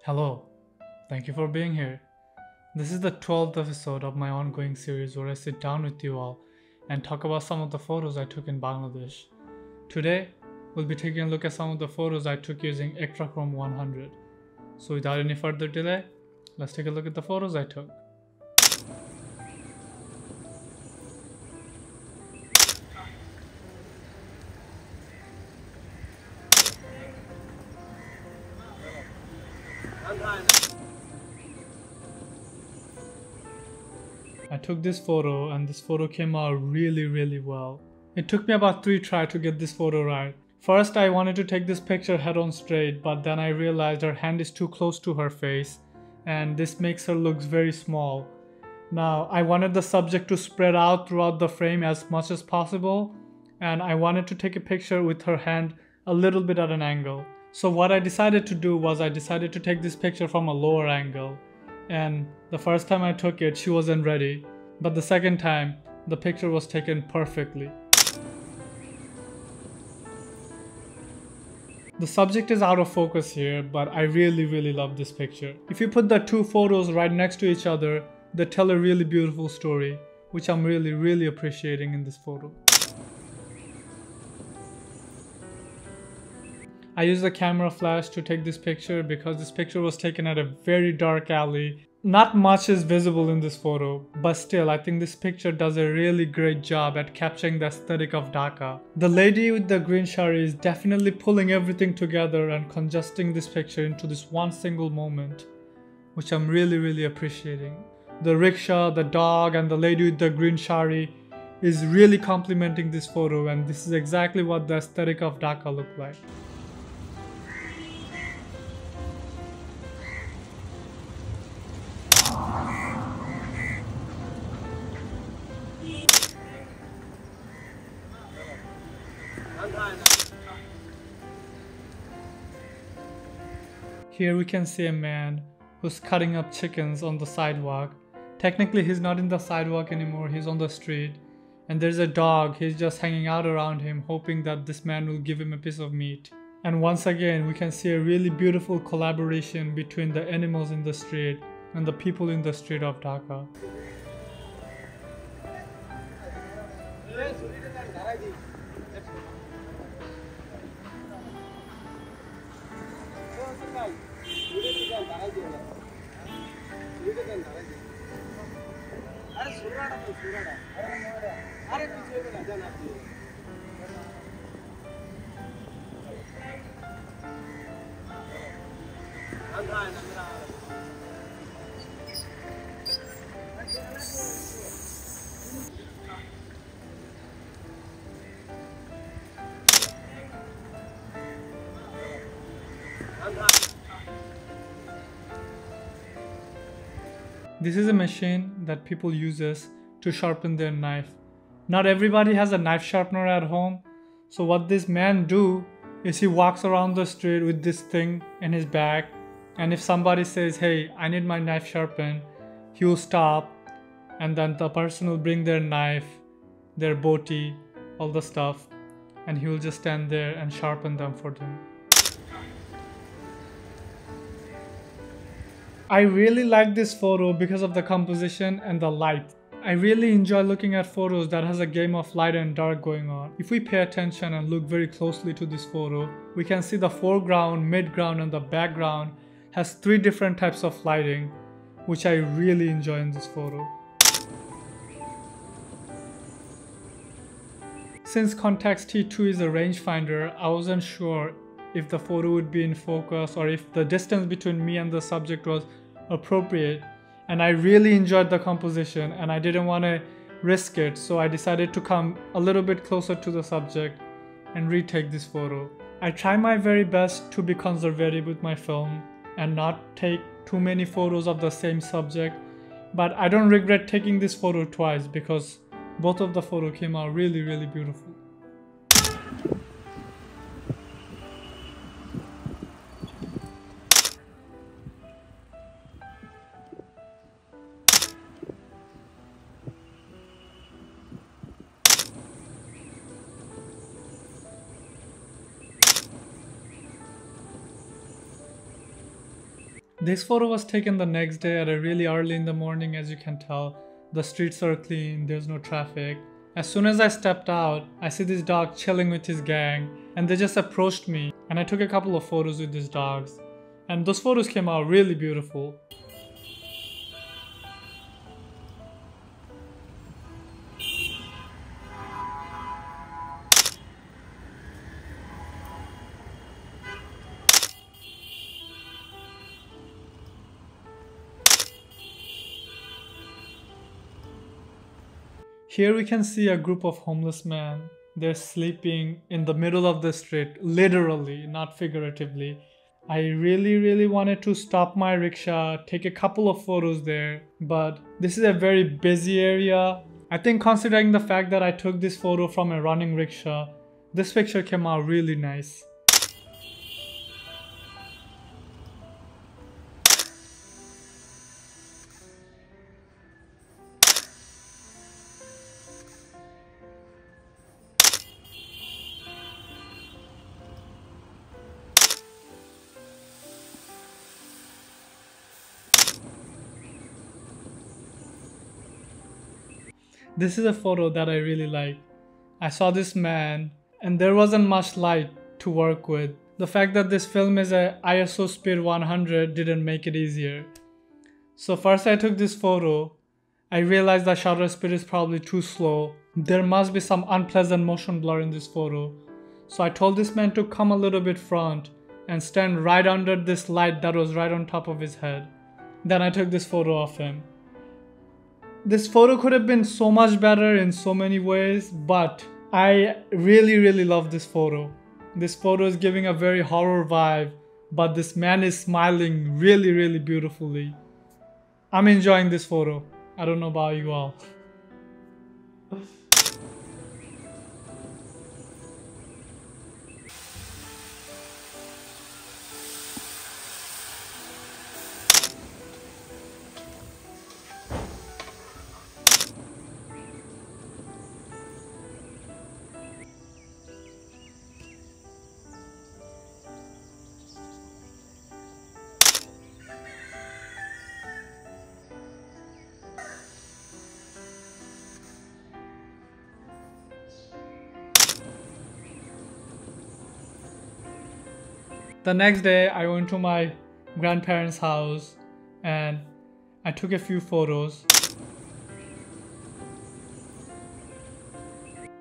Hello, thank you for being here. This is the 12th episode of my ongoing series where I sit down with you all and talk about some of the photos I took in Bangladesh. Today, we'll be taking a look at some of the photos I took using Ektachrome E100. So without any further delay, let's take a look at the photos I took. I took this photo and this photo came out really well. It took me about 3 tries to get this photo right. First I wanted to take this picture head on straight, but then I realized her hand is too close to her face and this makes her look very small. Now I wanted the subject to spread out throughout the frame as much as possible, and I wanted to take a picture with her hand a little bit at an angle. So what I decided to do was I decided to take this picture from a lower angle. And the first time I took it, she wasn't ready. But the second time, the picture was taken perfectly. The subject is out of focus here, but I really love this picture. If you put the two photos right next to each other, they tell a really beautiful story, which I'm really appreciating in this photo. I used a camera flash to take this picture because this picture was taken at a very dark alley. Not much is visible in this photo, but still I think this picture does a really great job at capturing the aesthetic of Dhaka. The lady with the green shari is definitely pulling everything together and congesting this picture into this one single moment, which I'm really appreciating. The rickshaw, the dog, and the lady with the green shari is really complementing this photo, and this is exactly what the aesthetic of Dhaka looked like. Here we can see a man who's cutting up chickens on the sidewalk. Technically he's not in the sidewalk anymore, he's on the street. And there's a dog, he's just hanging out around him hoping that this man will give him a piece of meat. And once again we can see a really beautiful collaboration between the animals in the street and the people in the street of Dhaka. This is a machine that people uses to sharpen their knife. Not everybody has a knife sharpener at home, so what this man do is he walks around the street with this thing in his bag, and if somebody says, "Hey, I need my knife sharpened," he will stop, and then the person will bring their knife, their boti, all the stuff, and he will just stand there and sharpen them for them. I really like this photo because of the composition and the light. I really enjoy looking at photos that has a game of light and dark going on. If we pay attention and look very closely to this photo, we can see the foreground, midground, and the background has 3 different types of lighting, which I really enjoy in this photo. Since Contax T2 is a rangefinder, I wasn't sure if the photo would be in focus or if the distance between me and the subject was appropriate, and I really enjoyed the composition and I didn't want to risk it, so I decided to come a little bit closer to the subject and retake this photo. I try my very best to be conservative with my film and not take too many photos of the same subject, but I don't regret taking this photo twice because both of the photos came out really beautiful. This photo was taken the next day at a really early in the morning. As you can tell, the streets are clean, there's no traffic. As soon as I stepped out, I see this dog chilling with his gang, and they just approached me, and I took a couple of photos with these dogs, and those photos came out really beautiful. Here we can see a group of homeless men. They're sleeping in the middle of the street, literally, not figuratively. I really wanted to stop my rickshaw, take a couple of photos there, but this is a very busy area. I think considering the fact that I took this photo from a running rickshaw, this picture came out really nice. This is a photo that I really like. I saw this man and there wasn't much light to work with. The fact that this film is a ISO speed 100 didn't make it easier. So first I took this photo. I realized the shutter speed is probably too slow. There must be some unpleasant motion blur in this photo. So I told this man to come a little bit front and stand right under this light that was right on top of his head. Then I took this photo of him. This photo could have been so much better in so many ways, but I really love this photo. This photo is giving a very horror vibe, but this man is smiling really beautifully. I'm enjoying this photo. I don't know about you all. The next day, I went to my grandparents' house and I took a few photos.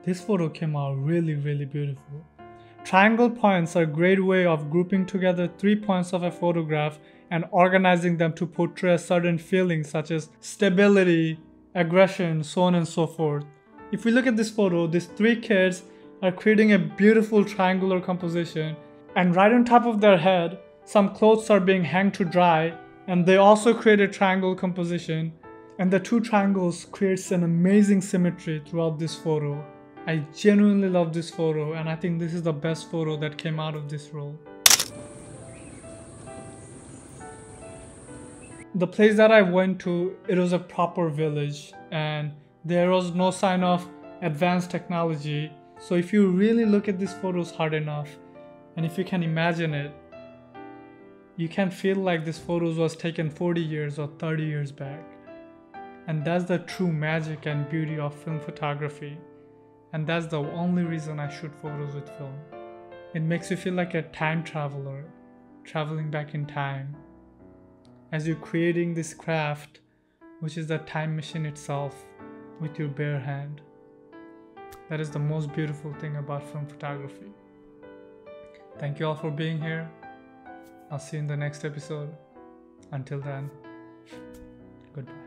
This photo came out really beautiful. Triangle points are a great way of grouping together 3 points of a photograph and organizing them to portray a certain feeling such as stability, aggression, so on and so forth. If we look at this photo, these 3 kids are creating a beautiful triangular composition, and right on top of their head, some clothes are being hanged to dry, and they also create a triangle composition, and the 2 triangles creates an amazing symmetry throughout this photo. I genuinely love this photo, and I think this is the best photo that came out of this roll. The place that I went to, it was a proper village, and there was no sign of advanced technology. So if you really look at these photos hard enough, and if you can imagine it, you can feel like this photos was taken 40 years or 30 years back. And that's the true magic and beauty of film photography. And that's the only reason I shoot photos with film. It makes you feel like a time traveler, traveling back in time, as you're creating this craft, which is the time machine itself, with your bare hand. That is the most beautiful thing about film photography. Thank you all for being here. I'll see you in the next episode. Until then, goodbye.